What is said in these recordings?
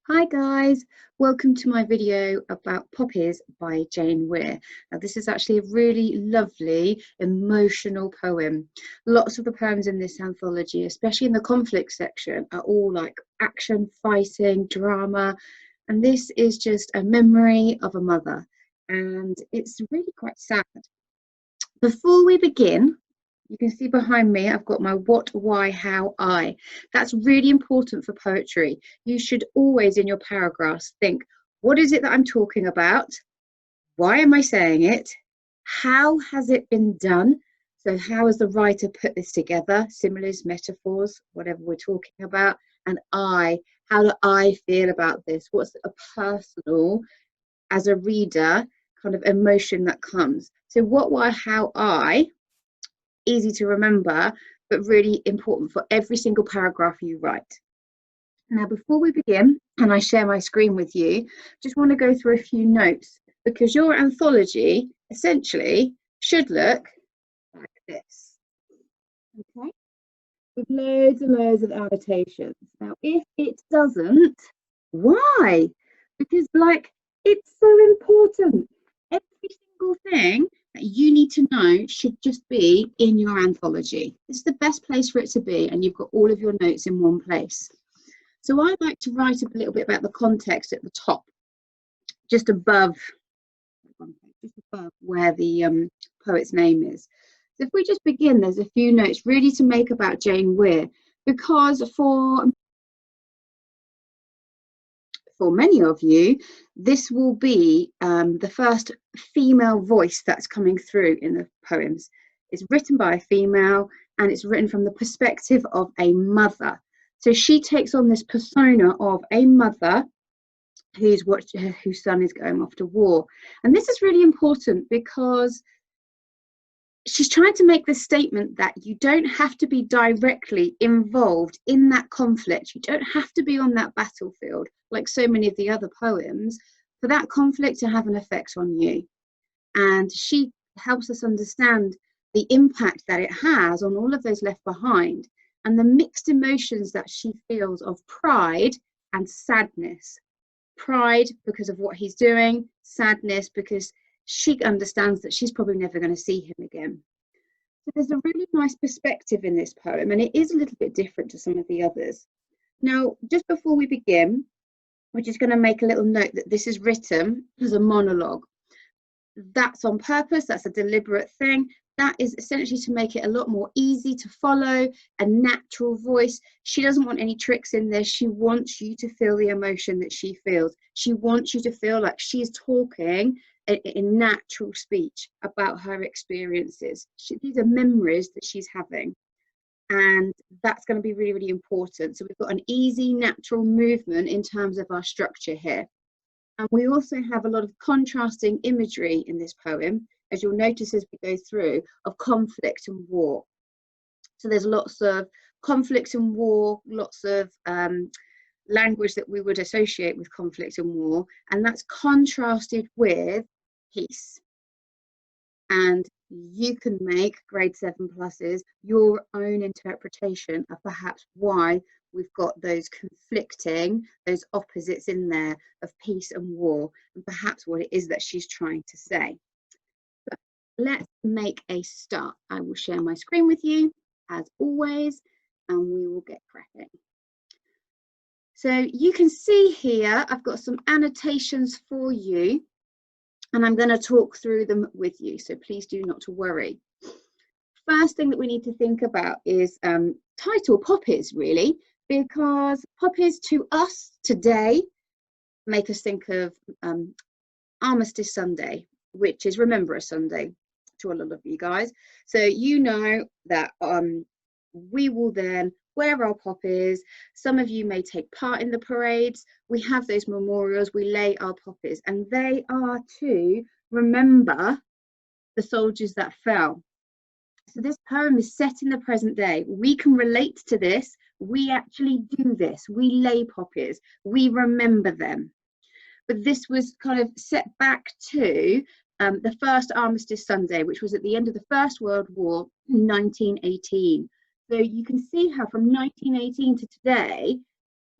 Hi guys, welcome to my video about Poppies by Jane Weir. Now this is actually a really lovely emotional poem. Lots of the poems in this anthology, especially in the conflict section, are all like action, fighting, drama, and this is just a memory of a mother, and it's really quite sad. Before we begin, you can see behind me, I've got my what, why, how, I. That's really important for poetry. You should always in your paragraphs think, what is it that I'm talking about? Why am I saying it? How has it been done? So how has the writer put this together? Similes, metaphors, whatever we're talking about. And I, how do I feel about this? What's a personal, as a reader, kind of emotion that comes? So what, why, how, I, easy to remember, but really important for every single paragraph you write. Now, before we begin, and I share my screen with you, just want to go through a few notes because your anthology essentially should look like this. Okay, with loads and loads of annotations. Now, if it doesn't, why? Because it's so important. Every single thing that you need to know should just be in your anthology. It's the best place for it to be, and you've got all of your notes in one place. So I'd like to write a little bit about the context at the top, just above where the poet's name is. So if we just begin, there's a few notes really to make about Jane Weir, because for many of you, this will be the first female voice that's coming through in the poems. It's written by a female and it's written from the perspective of a mother. So she takes on this persona of a mother whose son is going off to war. And this is really important because she's trying to make this statement that you don't have to be directly involved in that conflict. You don't have to be on that battlefield, like so many of the other poems, for that conflict to have an effect on you. And she helps us understand the impact that it has on all of those left behind and the mixed emotions that she feels of pride and sadness. Pride because of what he's doing, sadness because she understands that she's probably never going to see him again. So there's a really nice perspective in this poem, and it is a little bit different to some of the others. Now, just before we begin, we're just going to make a little note that this is written as a monologue. That's on purpose, that's a deliberate thing. That is essentially to make it a lot more easy to follow, a natural voice. She doesn't want any tricks in this. She wants you to feel the emotion that she feels. She wants you to feel like she's talking in natural speech about her experiences. These are memories that she's having. And that's going to be really, really important. So we've got an easy, natural movement in terms of our structure here. And we also have a lot of contrasting imagery in this poem, as you'll notice as we go through, of conflict and war. So there's lots of conflict and war, lots of language that we would associate with conflict and war, and that's contrasted with peace. And you can make grade 7 pluses your own interpretation of perhaps why we've got those conflicting, those opposites in there of peace and war, and perhaps what it is that she's trying to say. But let's make a start. I will share my screen with you as always, and we will get cracking. So you can see here, I've got some annotations for you, and I'm going to talk through them with you, so please do not to worry. First thing that we need to think about is title Poppies, really, because Poppies to us today make us think of Armistice Sunday, which is Remembrance Sunday to a lot of you guys. So you know that we will then wear our poppies. Some of you may take part in the parades. We have those memorials, we lay our poppies, and they are to remember the soldiers that fell. So this poem is set in the present day. We can relate to this. We actually do this. We lay poppies. We remember them. But this was kind of set back to the first Armistice Sunday, which was at the end of the First World War in 1918. So you can see how from 1918 to today,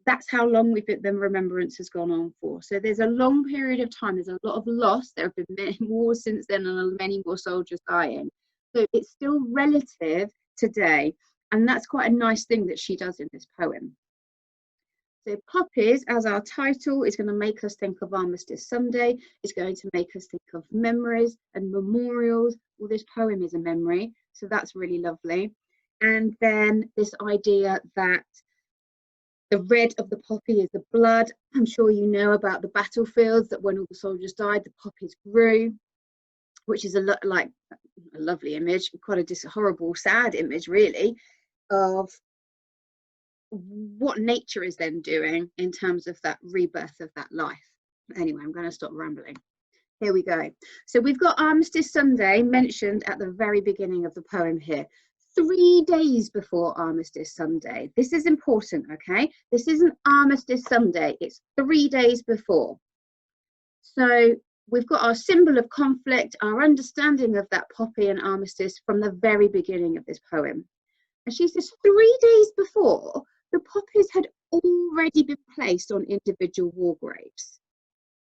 that's how long the remembrance has gone on for. So there's a long period of time. There's a lot of loss. There have been many wars since then, and many more soldiers dying. So it's still relative today. And that's quite a nice thing that she does in this poem. So Poppies, as our title, is going to make us think of Armistice Sunday. It's going to make us think of memories and memorials. Well, this poem is a memory, so that's really lovely. And then this idea that the red of the poppy is the blood. I'm sure you know about the battlefields, that when all the soldiers died, the poppies grew, which is like a lovely image, quite a horrible, sad image, really, of what nature is then doing in terms of that rebirth of that life. Anyway, I'm going to stop rambling. Here we go. So we've got Armistice Sunday mentioned at the very beginning of the poem here. 3 days before Armistice Sunday. This is important, okay? This isn't Armistice Sunday, it's 3 days before. So we've got our symbol of conflict, our understanding of that poppy and armistice from the very beginning of this poem. And she says 3 days before, the poppies had already been placed on individual war graves.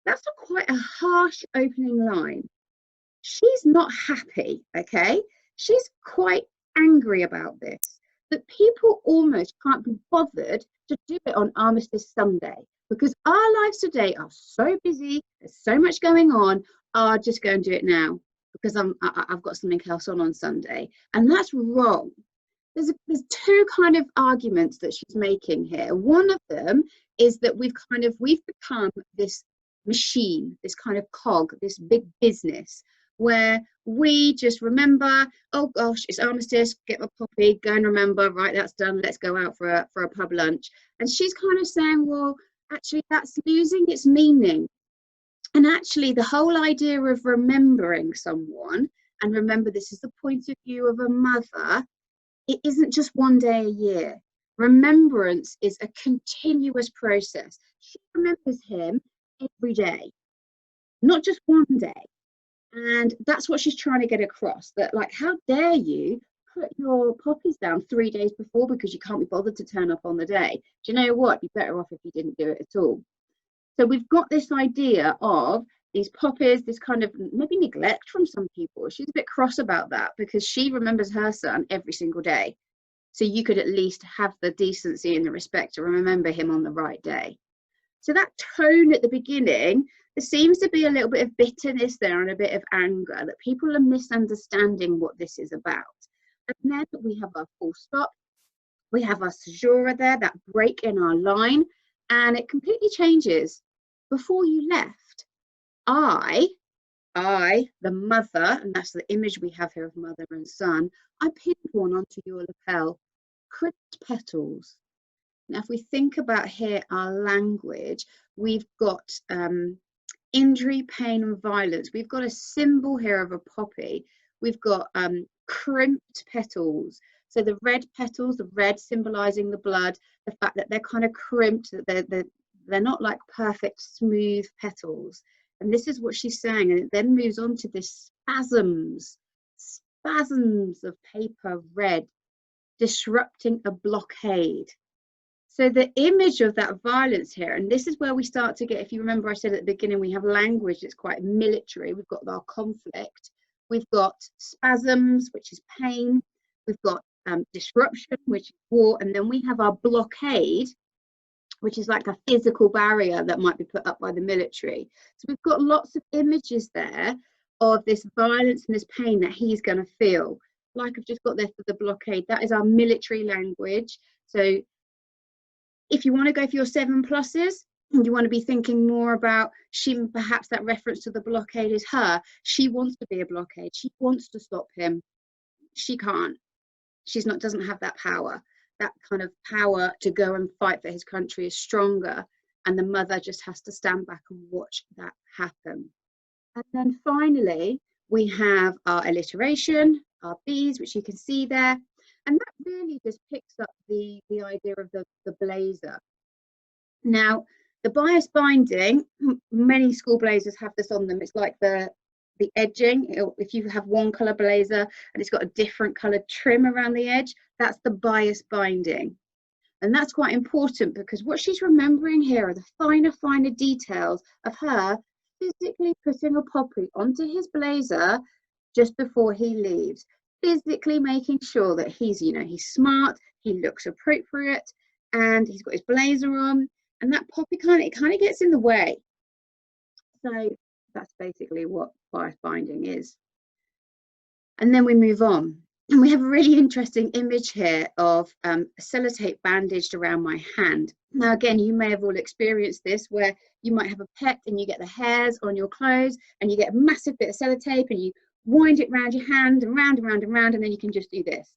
That's quite a harsh opening line. She's not happy, okay? She's quite angry about this, that people almost can't be bothered to do it on Armistice Sunday, because our lives today are so busy, there's so much going on. I'll just go and do it now because I've got something else on Sunday. And that's wrong. There's two kind of arguments that she's making here. One of them is that we've become this machine, this kind of cog, this big business, where we just remember, oh gosh, it's Armistice, get my poppy, go and remember, right, that's done, let's go out for a pub lunch. And she's kind of saying, well, actually that's losing its meaning. And actually the whole idea of remembering someone, and remember this is the point of view of a mother, it isn't just 1 day a year. Remembrance is a continuous process. She remembers him every day, not just 1 day. And that's what she's trying to get across, that like, how dare you put your poppies down 3 days before because you can't be bothered to turn up on the day. Do you know what? You'd be better off if you didn't do it at all. So we've got this idea of these poppies, this kind of maybe neglect from some people. She's a bit cross about that because she remembers her son every single day. So you could at least have the decency and the respect to remember him on the right day. So that tone at the beginning, there seems to be a little bit of bitterness there and a bit of anger, that people are misunderstanding what this is about. And then we have our full stop, we have our caesura there, that break in our line, and it completely changes. Before you left, I, the mother, and that's the image we have here of mother and son, I pinned one onto your lapel, crimped petals. Now, if we think about here our language, we've got injury, pain, and violence. We've got a symbol here of a poppy. We've got crimped petals. So the red petals, the red symbolizing the blood, the fact that they're kind of crimped, that they're not like perfect, smooth petals. And this is what she's saying. And it then moves on to this spasms of paper red, disrupting a blockade. So the image of that violence here, and this is where we start to get, if you remember I said at the beginning, we have language that's quite military. We've got our conflict. We've got spasms, which is pain. We've got disruption, which is war. And then we have our blockade, which is like a physical barrier that might be put up by the military. So we've got lots of images there of this violence and this pain that he's going to feel. Like I've just got there for the blockade. That is our military language. So if you want to go for your 7+, you want to be thinking more about she, perhaps that reference to the blockade is her. She wants to be a blockade. She wants to stop him. She can't. Doesn't have that power. That kind of power to go and fight for his country is stronger. And the mother just has to stand back and watch that happen. And then finally, we have our alliteration, our B's, which you can see there. And that really just picks up the idea of the blazer. Now, the bias binding, many school blazers have this on them. It's like the edging. If you have one colour blazer and it's got a different coloured trim around the edge, that's the bias binding. And that's quite important because what she's remembering here are the finer details of her physically putting a Poppy onto his blazer just before he leaves, physically making sure that he's, you know, he's smart, he looks appropriate, and he's got his blazer on, and that Poppy kind of gets in the way. So that's basically what bias binding is. And then we move on. And we have a really interesting image here of a sellotape bandaged around my hand. Now, again, you may have all experienced this where you might have a pet and you get the hairs on your clothes and you get a massive bit of sellotape and you wind it around your hand and round and round and round, and then you can just do this.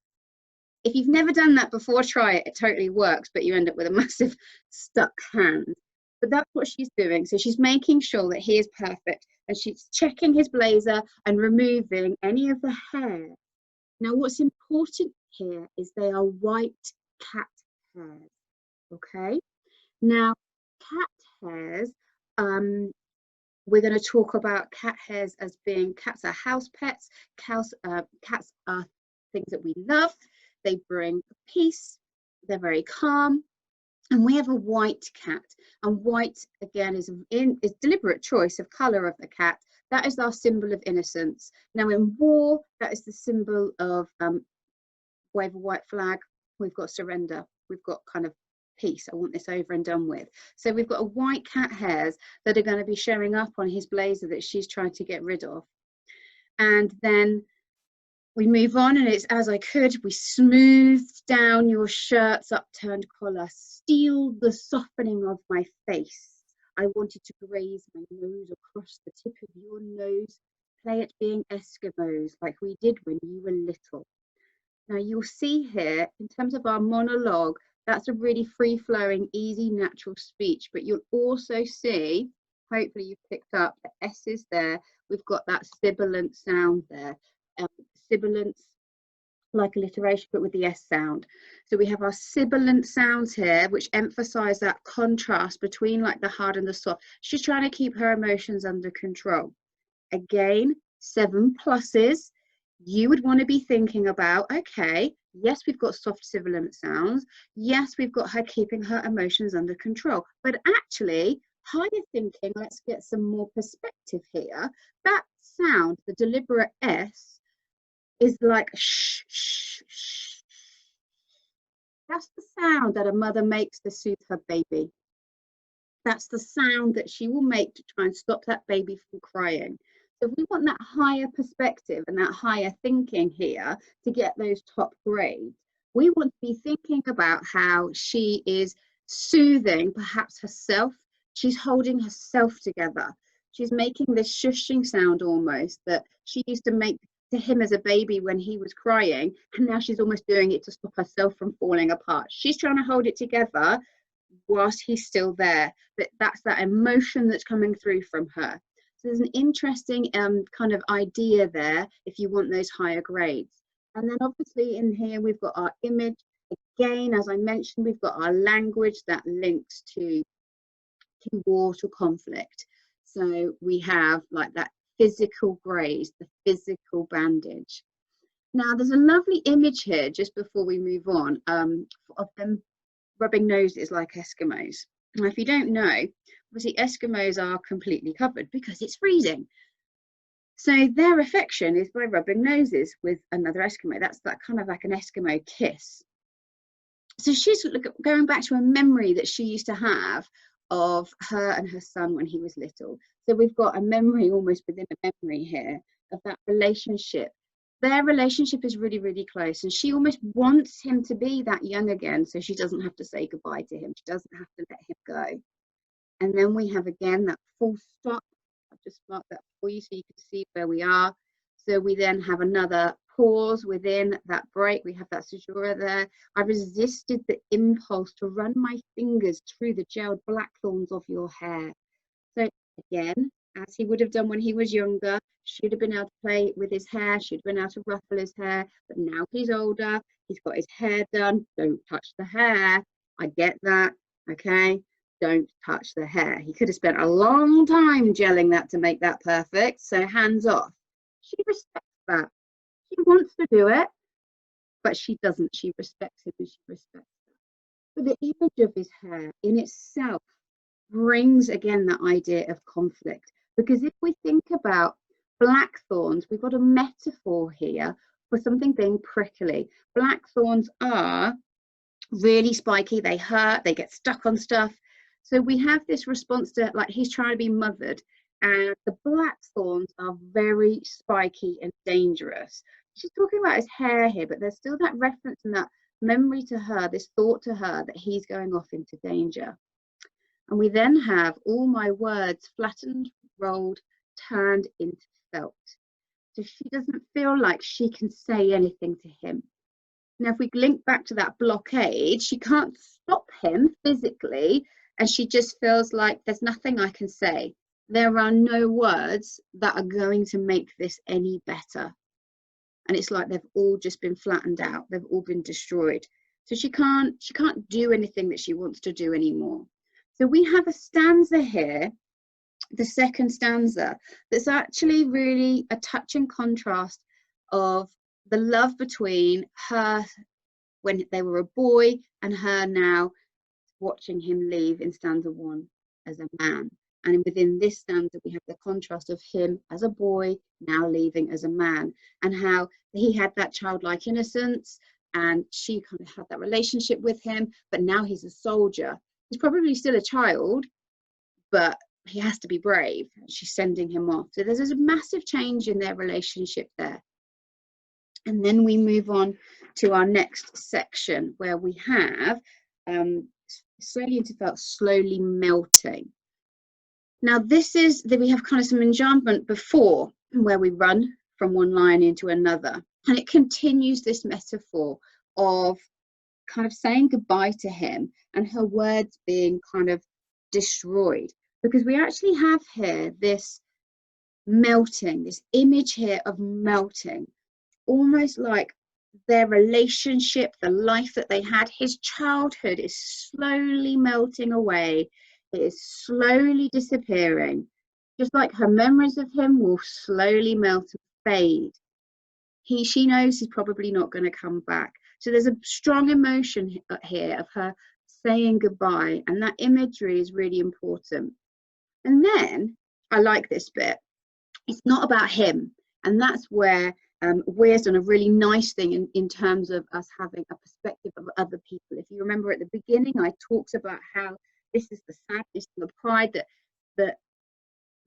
If you've never done that before, try it. It totally works, but you end up with a massive stuck hand. But that's what she's doing. So she's making sure that he is perfect, and she's checking his blazer and removing any of the hair. Now, what's important here is they are white cat hairs, okay? Now, cat hairs, we're going to talk about cat hairs as being, cats are house pets, cats are things that we love. They bring peace, they're very calm. And we have a white cat, and white again is deliberate choice of color of the cat. That is our symbol of innocence. Now in war, that is the symbol of wave a white flag. We've got surrender. We've got kind of peace. I want this over and done with. So we've got a white cat hairs that are going to be showing up on his blazer that she's trying to get rid of. And then we move on, and it's as I could. We smoothed down your shirt's upturned collar, steeled the softening of my face. I wanted to graze my nose across the tip of your nose, play at being Eskimos like we did when you were little. Now you'll see here, in terms of our monologue, that's a really free-flowing, easy, natural speech, but you'll also see, hopefully you've picked up the S's there, we've got that sibilant sound there. Sibilance, like alliteration, but with the S sound. So we have our sibilant sounds here, which emphasize that contrast between like the hard and the soft. She's trying to keep her emotions under control. Again, 7 pluses. You would want to be thinking about, okay, yes, we've got soft sibilant sounds. Yes, we've got her keeping her emotions under control. But actually, higher thinking, let's get some more perspective here. That sound, the deliberate S, is like shh, shh, shh. That's the sound that a mother makes to soothe her baby. That's the sound that she will make to try and stop that baby from crying. So if we want that higher perspective and that higher thinking here to get those top grades, we want to be thinking about how she is soothing perhaps herself. She's holding herself together. She's making this shushing sound almost that she used to make to him as a baby when he was crying, and now she's almost doing it to stop herself from falling apart. She's trying to hold it together whilst he's still there, but that's that emotion that's coming through from her. So there's an interesting kind of idea there if you want those higher grades. And then obviously in here we've got our image. Again, as I mentioned, we've got our language that links to war, to conflict. So we have like that physical graze, the physical bandage. Now there's a lovely image here just before we move on of them rubbing noses like Eskimos. Now if you don't know, obviously Eskimos are completely covered because it's freezing. So their affection is by rubbing noses with another Eskimo. That's that kind of like an Eskimo kiss. So she's going back to a memory that she used to have of her and her son when he was little. So we've got a memory almost within a memory here of that relationship. Their relationship is really, really close, and she almost wants him to be that young again so she doesn't have to say goodbye to him. She doesn't have to let him go. And then we have again that full stop. I've just marked that for you so you can see where we are. So we then have another pause within that break. We have that caesura there. I resisted the impulse to run my fingers through the gelled blackthorns of your hair. So again, as he would have done when he was younger, should have been able to play with his hair, should have been able to ruffle his hair, but now he's older, he's got his hair done. Don't touch the hair. I get that, okay? Don't touch the hair. He could have spent a long time gelling that to make that perfect, so hands off. She respects that. She wants to do it, but she doesn't. She respects him and she respects that. But the image of his hair in itself brings again that idea of conflict. Because if we think about blackthorns, we've got a metaphor here for something being prickly. Blackthorns are really spiky, they hurt, they get stuck on stuff. So we have this response to, like, he's trying to be mothered, and the blackthorns are very spiky and dangerous. She's talking about his hair here, but there's still that reference and that memory to her, this thought to her that he's going off into danger. And we then have all my words flattened, rolled, turned into felt. So she doesn't feel like she can say anything to him. Now, if we link back to that blockade, she can't stop him physically, and she just feels like there's nothing I can say. There are no words that are going to make this any better. And it's like they've all just been flattened out. They've all been destroyed. So she can't do anything that she wants to do anymore. So we have a stanza here, the second stanza, that's actually really a touching contrast of the love between her when they were a boy and her now watching him leave in stanza 1 as a man. And within this stanza, we have the contrast of him as a boy now leaving as a man, and how he had that childlike innocence and she kind of had that relationship with him, but now he's a soldier. He's probably still a child, but he has to be brave. She's sending him off. So there's a massive change in their relationship there. And then we move on to our next section where we have slowly into felt, slowly melting. Now this is that we have kind of some enjambment before where we run from one line into another, and it continues this metaphor of kind of saying goodbye to him and her words being kind of destroyed, because we actually have here this melting, this image here of melting, almost like their relationship, the life that they had, his childhood is slowly melting away. It is slowly disappearing, just like her memories of him will slowly melt and fade. She knows he's probably not going to come back. So there's a strong emotion here of her saying goodbye, and that imagery is really important. And then I like this bit. It's not about him, and that's where Weir's done a really nice thing in terms of us having a perspective of other people. If you remember at the beginning, I talked about how this is the sadness and the pride that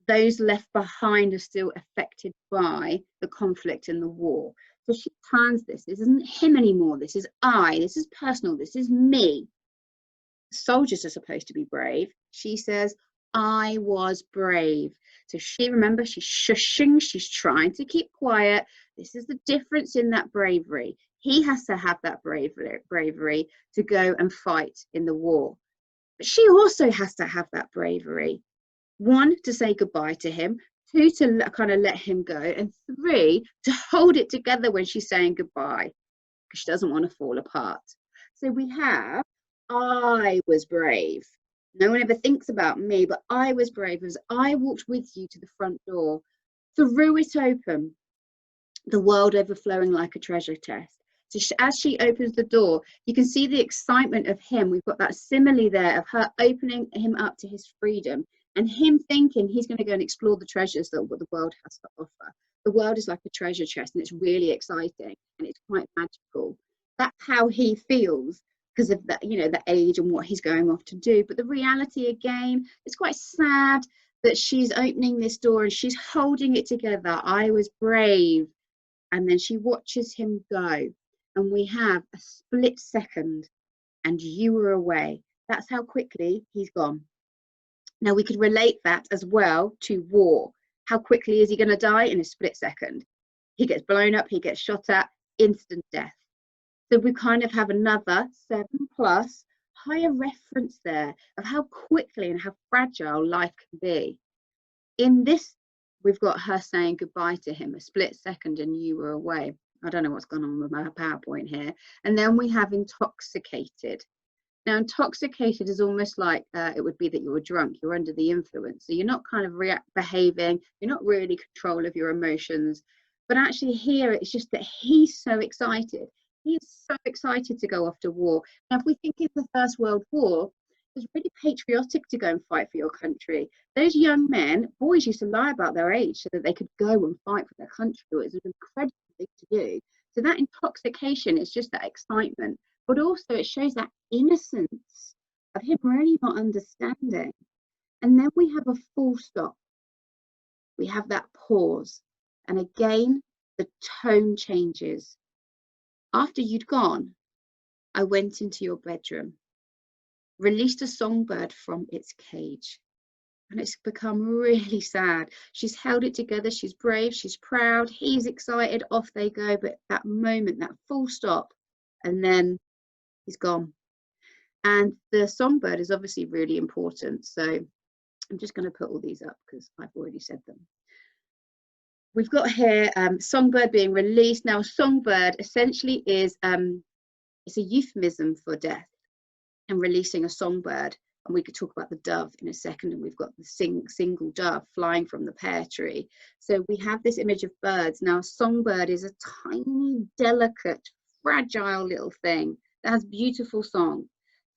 those left behind are still affected by the conflict and the war. So she turns this isn't him anymore. This is I. This is personal. This is me. Soldiers are supposed to be brave. She says, I was brave. So remember, she's shushing. She's trying to keep quiet. This is the difference in that bravery. He has to have that bravery to go and fight in the war. But she also has to have that bravery. 1, to say goodbye to him. 2, to kind of let him go. And 3, to hold it together when she's saying goodbye, because she doesn't want to fall apart. So we have, I was brave. No one ever thinks about me, but I was brave as I walked with you to the front door. Threw it open, the world overflowing like a treasure chest. So as she opens the door, you can see the excitement of him. We've got that simile there of her opening him up to his freedom and him thinking he's going to go and explore the treasures that what the world has to offer. The world is like a treasure chest, and it's really exciting and it's quite magical. That's how he feels because of the, the age and what he's going off to do. But the reality, again, it's quite sad that she's opening this door and she's holding it together. I was brave. And then she watches him go. And we have a split second and you were away. That's how quickly he's gone. Now we could relate that as well to war. How quickly is he going to die? In a split second. He gets blown up, he gets shot at, instant death. So we kind of have another 7+ higher reference there of how quickly and how fragile life can be. In this, we've got her saying goodbye to him, a split second and you were away. I don't know what's going on with my PowerPoint here. And then we have intoxicated. Now, intoxicated is almost like it would be that you were drunk, you're under the influence. So you're not kind of behaving, you're not really control of your emotions. But actually here, it's just that he's so excited. He is so excited to go off to war. Now, if we think of the First World War, it was really patriotic to go and fight for your country. Those young men, boys used to lie about their age so that they could go and fight for their country. It was an incredible thing to do. So that intoxication is just that excitement, but also it shows that innocence of him really not understanding. And then we have a full stop. We have that pause. And again, the tone changes. After you'd gone, I went into your bedroom, released a songbird from its cage. And it's become really sad. She's held it together. She's brave. She's proud. He's excited. Off they go. But that moment, that full stop, and then he's gone. And the songbird is obviously really important. So I'm just going to put all these up because I've already said them. We've got here songbird being released. Now, songbird essentially is it's a euphemism for death and releasing a songbird. And we could talk about the dove in a second. And we've got the single dove flying from the pear tree. So we have this image of birds. Now, a songbird is a tiny, delicate, fragile little thing that has beautiful song.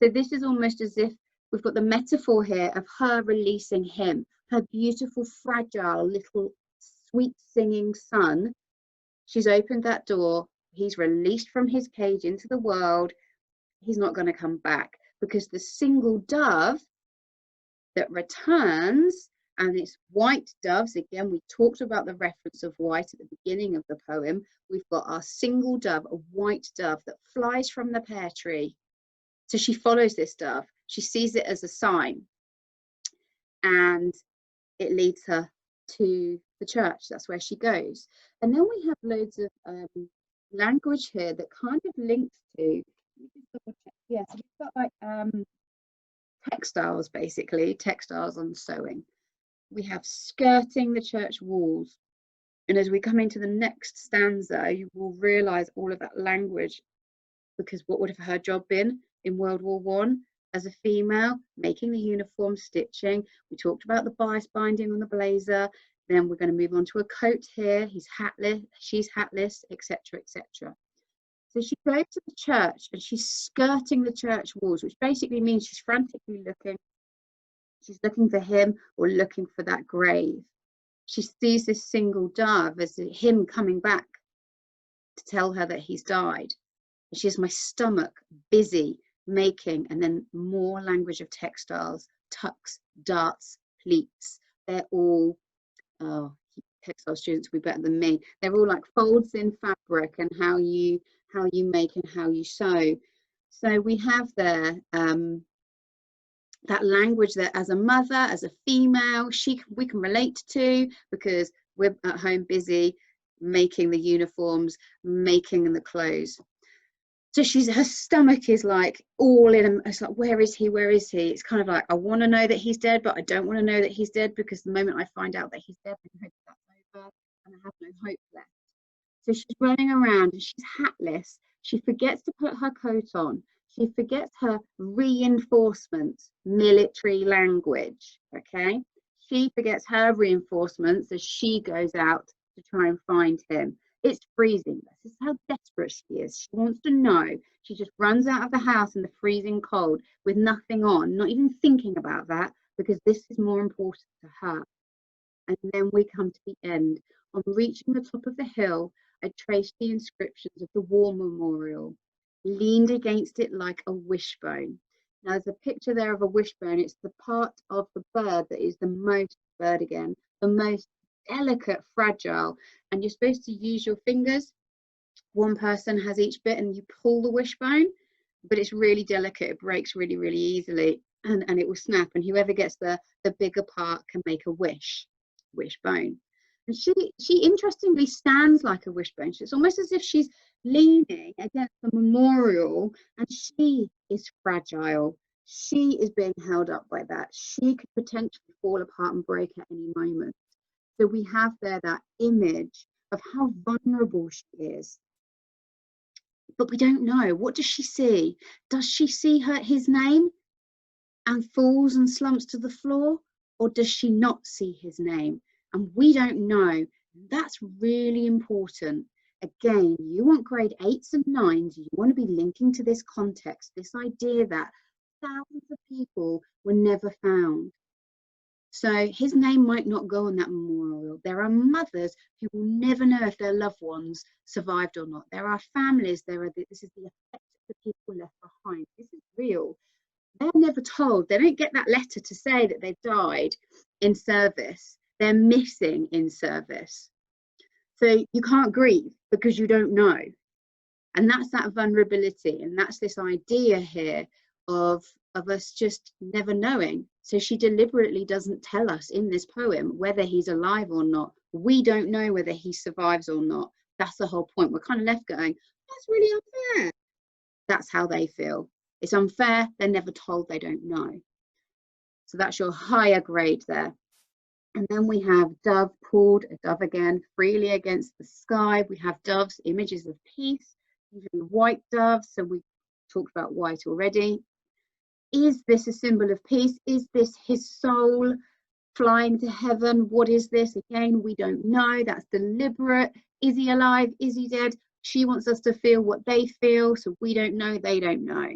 So this is almost as if we've got the metaphor here of her releasing him, her beautiful, fragile, little, sweet singing son. She's opened that door. He's released from his cage into the world. He's not going to come back because the single dove that returns, and it's white doves. Again, we talked about the reference of white at the beginning of the poem. We've got our single dove, a white dove that flies from the pear tree. So she follows this dove. She sees it as a sign, and it leads her to the church. That's where she goes. And then we have loads of language here that kind of links to, yeah, so we've got like textiles, basically, textiles on sewing. We have skirting the church walls. And as we come into the next stanza, you will realise all of that language, because what would have her job been in World War I as a female? Making the uniform, stitching. We talked about the bias binding on the blazer. Then we're going to move on to a coat here. He's hatless, she's hatless, etc., etc. So she goes to the church and she's skirting the church walls, which basically means she's frantically looking. She's looking for him or looking for that grave. She sees this single dove as him coming back to tell her that he's died. She has my stomach busy making, and then more language of textiles, tucks, darts, pleats. They're all, oh, textile students will be better than me. They're all like folds in fabric and how you make and how you sew. So we have there that language that as a mother, as a female, we can relate to, because we're at home busy making the uniforms, making the clothes. So her stomach is like all in, it's like, where is he? Where is he? It's kind of like, I want to know that he's dead, but I don't want to know that he's dead, because the moment I find out that he's dead, I hope that's over and I have no hope left. So she's running around and she's hatless. She forgets to put her coat on. She forgets her reinforcements, military language, okay? She forgets her reinforcements as she goes out to try and find him. It's freezing. This is how desperate she is. She wants to know. She just runs out of the house in the freezing cold with nothing on, not even thinking about that, because this is more important to her. And then we come to the end. On reaching the top of the hill, I traced the inscriptions of the war memorial, leaned against it like a wishbone. Now there's a picture there of a wishbone. It's the part of the bird that is the most delicate, fragile, and you're supposed to use your fingers. One person has each bit and you pull the wishbone, but it's really delicate. It breaks really, really easily, and it will snap, and whoever gets the bigger part can make a wishbone. And she interestingly stands like a wishbone. So it's almost as if she's leaning against the memorial, and she is fragile. She is being held up by that. She could potentially fall apart and break at any moment. So we have there that image of how vulnerable she is. But we don't know. What does she see? Does she see his name and falls and slumps to the floor? Or does she not see his name? And we don't know. That's really important. Again, you want grade 8s and 9s, you want to be linking to this context, this idea that thousands of people were never found. So his name might not go on that memorial. There are mothers who will never know if their loved ones survived or not. There are families, this is the effect of the people left behind. This is real. They're never told. They don't get that letter to say that they've died in service. They're missing in service. So you can't grieve because you don't know. And that's that vulnerability. And that's this idea here of us just never knowing. So she deliberately doesn't tell us in this poem whether he's alive or not. We don't know whether he survives or not. That's the whole point. We're kind of left going, that's really unfair. That's how they feel. It's unfair. They're never told. They don't know. So that's your higher grade there. And then we have dove pulled, a dove again, freely against the sky. We have doves, images of peace, usually white doves. So we talked about white already. Is this a symbol of peace? Is this his soul flying to heaven? What is this? Again, we don't know. That's deliberate. Is he alive? Is he dead? She wants us to feel what they feel. So we don't know. They don't know.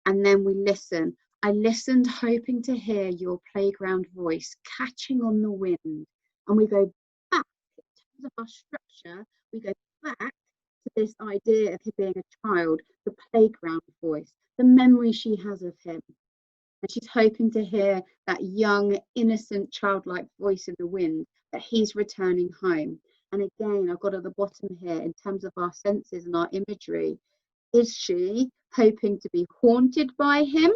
And then we listen. I listened, hoping to hear your playground voice catching on the wind. And we go back in terms of our structure. We go back to this idea of him being a child, the playground voice, the memory she has of him. And she's hoping to hear that young, innocent, childlike voice in the wind, that he's returning home. And again, I've got at the bottom here, in terms of our senses and our imagery, is she hoping to be haunted by him?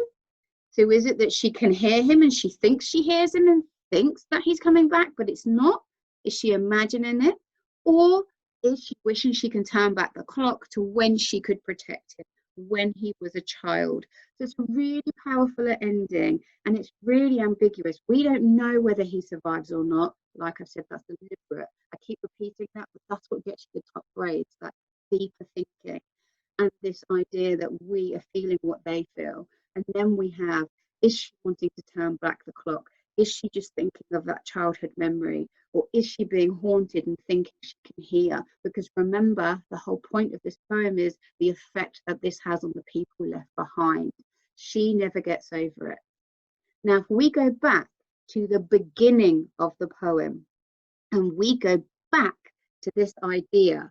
So is it that she can hear him and she thinks she hears him and thinks that he's coming back, but it's not? Is she imagining it? Or is she wishing she can turn back the clock to when she could protect him, when he was a child? So it's a really powerful ending, and it's really ambiguous. We don't know whether he survives or not. Like I said, that's deliberate. I keep repeating that, but that's what gets you the top grades, that deeper thinking and this idea that we are feeling what they feel. And then we have, is she wanting to turn back the clock? Is she just thinking of that childhood memory? Or is she being haunted and thinking she can hear? Because remember, the whole point of this poem is the effect that this has on the people left behind. She never gets over it. Now, if we go back to the beginning of the poem, and we go back to this idea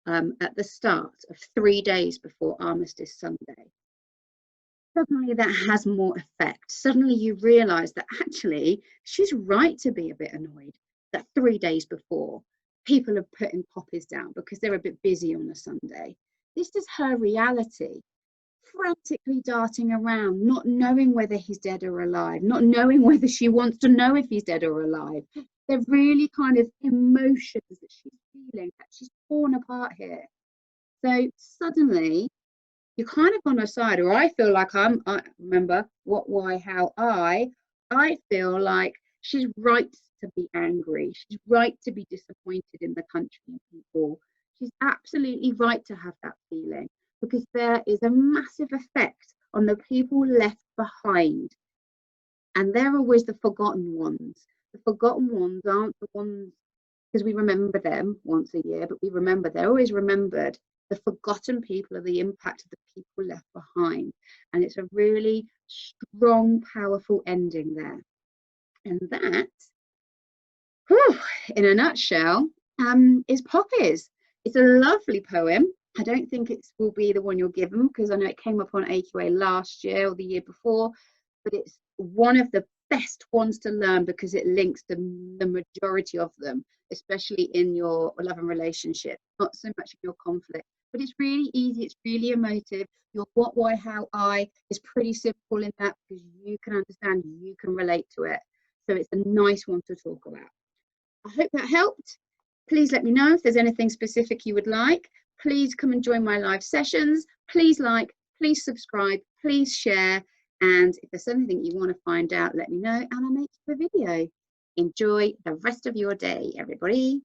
at the start of 3 days before Armistice Sunday, suddenly that has more effect. Suddenly you realize that actually she's right to be a bit annoyed that 3 days before people are putting poppies down because they're a bit busy on a Sunday. This is her reality, frantically darting around, not knowing whether he's dead or alive, not knowing whether she wants to know if he's dead or alive. They're really kind of emotions that she's feeling, that she's torn apart here. So suddenly you're kind of on her side, or I feel like I remember what, why, how, I feel like she's right to be angry. She's right to be disappointed in the country and people. She's absolutely right to have that feeling, because there is a massive effect on the people left behind. And they're always the forgotten ones. The forgotten ones aren't the ones, because we remember them once a year, but we remember, they're always remembered. The forgotten people are the impact of the people left behind. And it's a really strong, powerful ending there. And that, whew, in a nutshell, is Poppies. It's a lovely poem. I don't think it will be the one you're given, because I know it came up on AQA last year or the year before, but it's one of the best ones to learn because it links to the majority of them, especially in your love and relationship, not so much in your conflict. But it's really easy, it's really emotive. Your what, why, how, I is pretty simple in that, because you can understand, you can relate to it. So it's a nice one to talk about. I hope that helped. Please let me know if there's anything specific you would like. Please come and join my live sessions. Please like, please subscribe, please share. And if there's anything you want to find out, let me know and I'll make you a video. Enjoy the rest of your day, everybody.